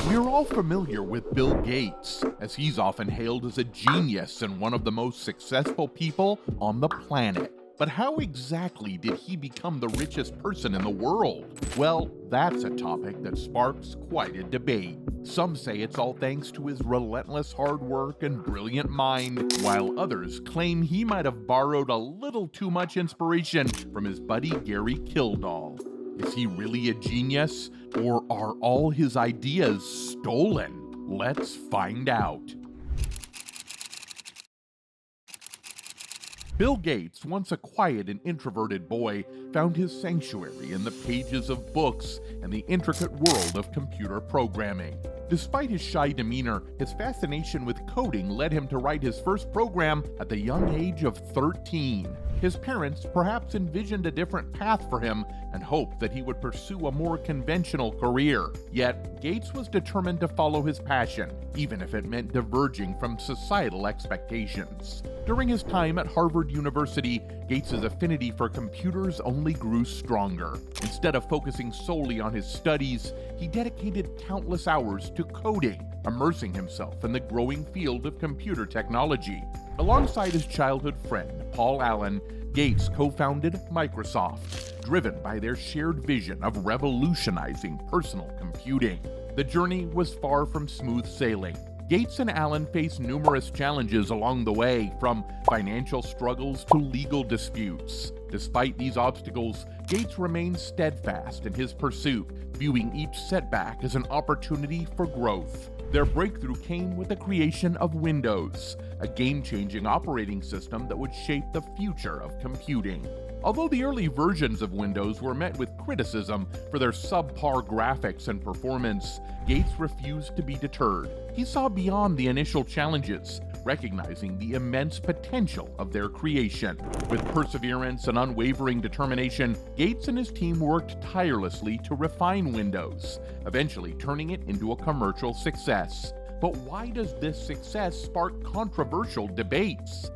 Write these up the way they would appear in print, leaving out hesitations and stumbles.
We're all familiar with Bill Gates, as he's often hailed as a genius and one of the most successful people on the planet. But how exactly did he become the richest person in the world? Well, that's a topic that sparks quite a debate. Some say it's all thanks to his relentless hard work and brilliant mind, while others claim he might have borrowed a little too much inspiration from his buddy Gary Kildall. Is he really a genius, or are all his ideas stolen? Let's find out. Bill Gates, once a quiet and introverted boy, found his sanctuary in the pages of books and the intricate world of computer programming. Despite his shy demeanor, his fascination with coding led him to write his first program at the young age of 13. His parents perhaps envisioned a different path for him and hoped that he would pursue a more conventional career. Yet, Gates was determined to follow his passion, even if it meant diverging from societal expectations. During his time at Harvard University, Gates's affinity for computers only grew stronger. Instead of focusing solely on his studies, he dedicated countless hours to coding, immersing himself in the growing field of computer technology. Alongside his childhood friend, Paul Allen, Gates co-founded Microsoft, driven by their shared vision of revolutionizing personal computing. The journey was far from smooth sailing. Gates and Allen faced numerous challenges along the way, from financial struggles to legal disputes. Despite these obstacles, Gates remained steadfast in his pursuit, viewing each setback as an opportunity for growth. Their breakthrough came with the creation of Windows, a game-changing operating system that would shape the future of computing. Although the early versions of Windows were met with criticism for their subpar graphics and performance, Gates refused to be deterred. He saw beyond the initial challenges, recognizing the immense potential of their creation. With perseverance and unwavering determination, Gates and his team worked tirelessly to refine Windows, eventually turning it into a commercial success. But why does this success spark controversial debates?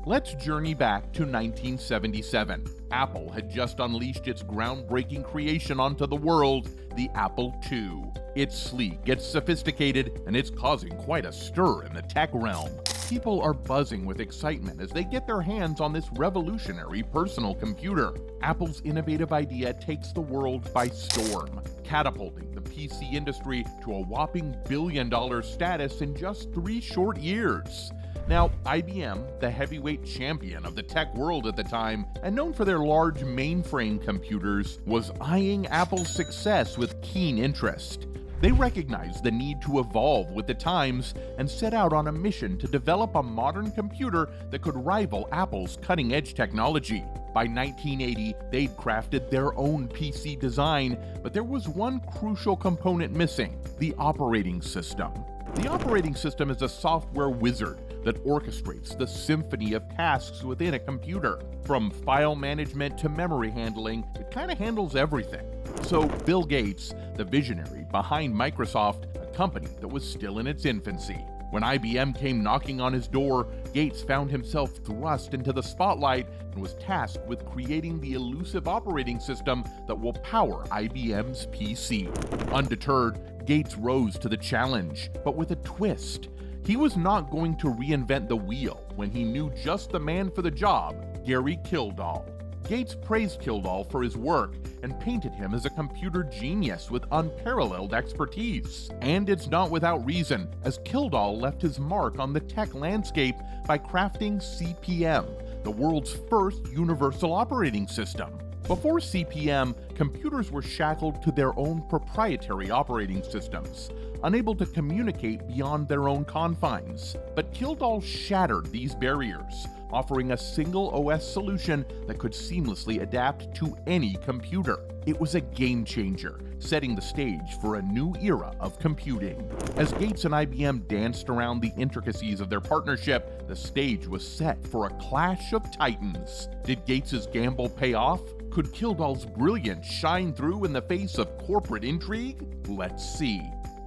Let's journey back to 1977. Apple had just unleashed its groundbreaking creation onto the world, the Apple II. It's sleek, it's sophisticated, and it's causing quite a stir in the tech realm. People are buzzing with excitement as they get their hands on this revolutionary personal computer. Apple's innovative idea takes the world by storm, catapulting the PC industry to a whopping billion-dollar status in just 3 short years. Now, IBM, the heavyweight champion of the tech world at the time, and known for their large mainframe computers, was eyeing Apple's success with keen interest. They recognized the need to evolve with the times and set out on a mission to develop a modern computer that could rival Apple's cutting-edge technology. By 1980, they'd crafted their own PC design, but there was one crucial component missing: the operating system. The operating system is a software wizard that orchestrates the symphony of tasks within a computer. From file management to memory handling, it kind of handles everything. So Bill Gates, the visionary behind Microsoft, a company that was still in its infancy. When IBM came knocking on his door, Gates found himself thrust into the spotlight and was tasked with creating the elusive operating system that will power IBM's PC. Undeterred, Gates rose to the challenge, but with a twist. He was not going to reinvent the wheel when he knew just the man for the job, Gary Kildall. Gates praised Kildall for his work and painted him as a computer genius with unparalleled expertise. And it's not without reason, as Kildall left his mark on the tech landscape by crafting CP/M, the world's first universal operating system. Before CP/M, computers were shackled to their own proprietary operating systems, unable to communicate beyond their own confines. But Kildall shattered these barriers, offering a single OS solution that could seamlessly adapt to any computer. It was a game changer, setting the stage for a new era of computing. As Gates and IBM danced around the intricacies of their partnership, the stage was set for a clash of titans. Did Gates's gamble pay off? Could Kildall's brilliance shine through in the face of corporate intrigue? Let's see.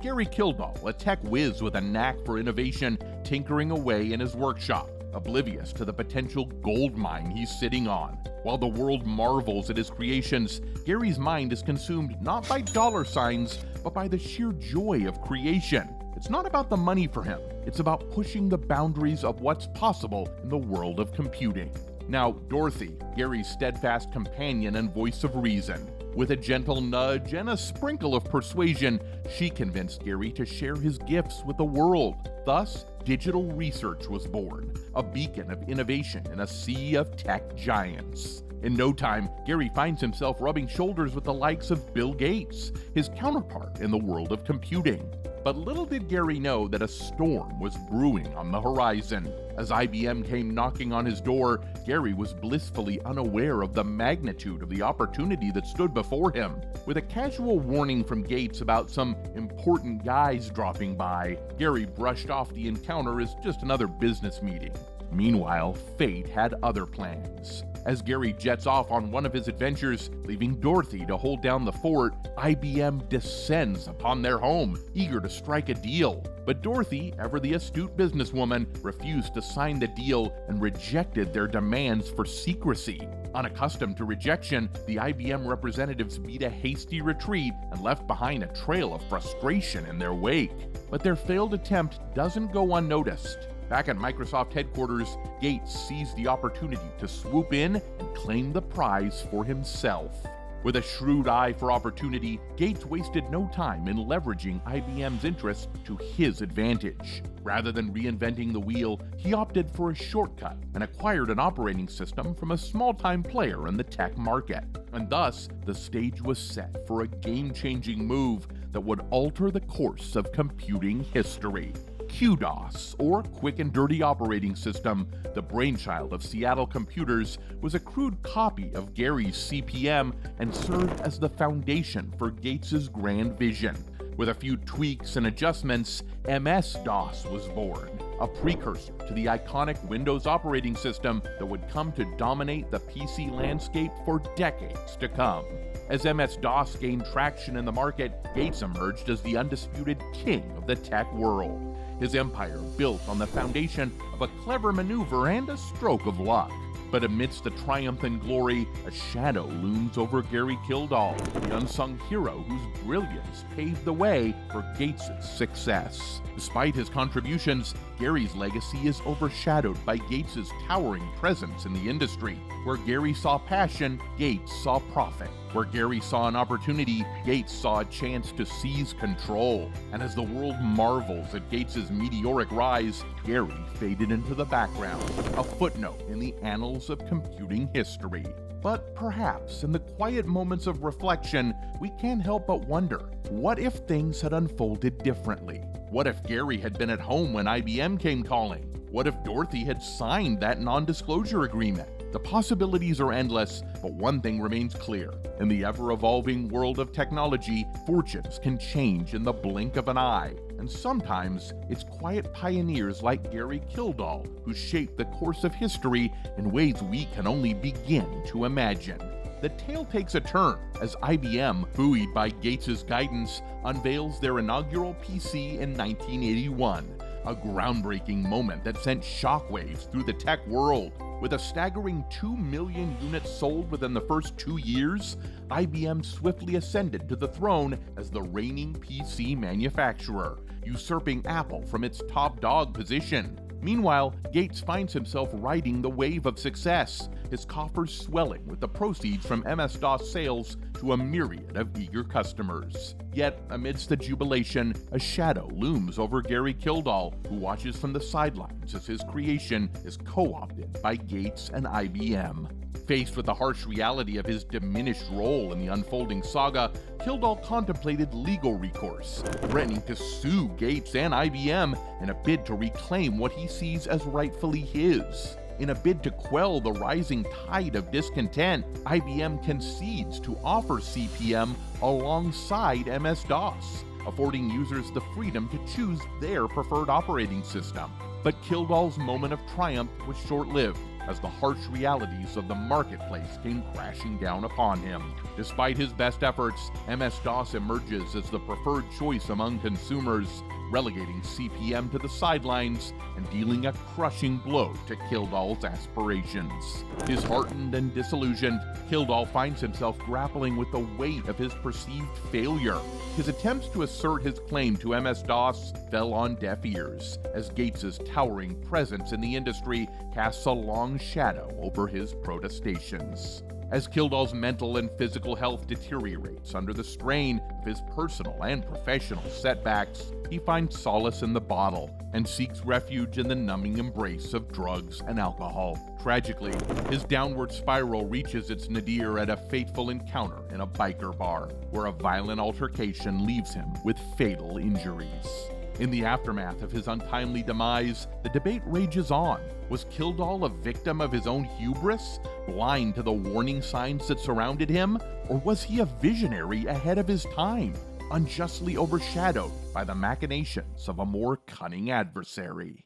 Gary Kildall, a tech whiz with a knack for innovation, tinkering away in his workshop, oblivious to the potential gold mine he's sitting on. While the world marvels at his creations, Gary's mind is consumed not by dollar signs, but by the sheer joy of creation. It's not about the money for him, it's about pushing the boundaries of what's possible in the world of computing. Now, Dorothy, Gary's steadfast companion and voice of reason. With a gentle nudge and a sprinkle of persuasion, she convinced Gary to share his gifts with the world. Thus, digital research was born, a beacon of innovation in a sea of tech giants. In no time, Gary finds himself rubbing shoulders with the likes of Bill Gates, his counterpart in the world of computing. But little did Gary know that a storm was brewing on the horizon. As IBM came knocking on his door, Gary was blissfully unaware of the magnitude of the opportunity that stood before him. With a casual warning from Gates about some important guys dropping by, Gary brushed off the encounter as just another business meeting. Meanwhile, fate had other plans. As Gary jets off on one of his adventures, leaving Dorothy to hold down the fort, IBM descends upon their home, eager to strike a deal. But Dorothy, ever the astute businesswoman, refused to sign the deal and rejected their demands for secrecy. Unaccustomed to rejection, the IBM representatives beat a hasty retreat and left behind a trail of frustration in their wake. But their failed attempt doesn't go unnoticed. Back at Microsoft headquarters, Gates seized the opportunity to swoop in and claim the prize for himself. With a shrewd eye for opportunity, Gates wasted no time in leveraging IBM's interests to his advantage. Rather than reinventing the wheel, he opted for a shortcut and acquired an operating system from a small-time player in the tech market. And thus, the stage was set for a game-changing move that would alter the course of computing history. QDOS, or Quick and Dirty Operating System, the brainchild of Seattle Computers, was a crude copy of Gary's CP/M and served as the foundation for Gates's grand vision. With a few tweaks and adjustments, MS-DOS was born, a precursor to the iconic Windows operating system that would come to dominate the PC landscape for decades to come. As MS-DOS gained traction in the market, Gates emerged as the undisputed king of the tech world. His empire built on the foundation of a clever maneuver and a stroke of luck. But amidst the triumph and glory, a shadow looms over Gary Kildall, the unsung hero whose brilliance paved the way for Gates' success. Despite his contributions, Gary's legacy is overshadowed by Gates' towering presence in the industry. Where Gary saw passion, Gates saw profit. Where Gary saw an opportunity, Gates saw a chance to seize control. And as the world marvels at Gates' meteoric rise, Gary faded into the background, a footnote in the annals of computing history. But perhaps in the quiet moments of reflection, we can't help but wonder, what if things had unfolded differently? What if Gary had been at home when IBM came calling? What if Dorothy had signed that non-disclosure agreement? The possibilities are endless, but one thing remains clear. In the ever-evolving world of technology, fortunes can change in the blink of an eye. And sometimes, it's quiet pioneers like Gary Kildall who shape the course of history in ways we can only begin to imagine. The tale takes a turn as IBM, buoyed by Gates' guidance, unveils their inaugural PC in 1981, a groundbreaking moment that sent shockwaves through the tech world. With a staggering 2 million units sold within the first 2 years, IBM swiftly ascended to the throne as the reigning PC manufacturer, usurping Apple from its top dog position. Meanwhile, Gates finds himself riding the wave of success, his coffers swelling with the proceeds from MS-DOS sales to a myriad of eager customers. Yet, amidst the jubilation, a shadow looms over Gary Kildall, who watches from the sidelines as his creation is co-opted by Gates and IBM. Faced with the harsh reality of his diminished role in the unfolding saga, Kildall contemplated legal recourse, threatening to sue Gates and IBM in a bid to reclaim what he sees as rightfully his. In a bid to quell the rising tide of discontent, IBM concedes to offer CP/M alongside MS-DOS, affording users the freedom to choose their preferred operating system. But Kildall's moment of triumph was short-lived, as the harsh realities of the marketplace came crashing down upon him. Despite his best efforts, MS-DOS emerges as the preferred choice among consumers, relegating CPM to the sidelines and dealing a crushing blow to Kildall's aspirations. Disheartened and disillusioned, Kildall finds himself grappling with the weight of his perceived failure. His attempts to assert his claim to MS-DOS fell on deaf ears, as Gates's towering presence in the industry casts a long shadow over his protestations. As Kildall's mental and physical health deteriorates under the strain of his personal and professional setbacks, he finds solace in the bottle and seeks refuge in the numbing embrace of drugs and alcohol. Tragically, his downward spiral reaches its nadir at a fateful encounter in a biker bar, where a violent altercation leaves him with fatal injuries. In the aftermath of his untimely demise, the debate rages on. Was Kildall a victim of his own hubris, blind to the warning signs that surrounded him? Or was he a visionary ahead of his time, unjustly overshadowed by the machinations of a more cunning adversary?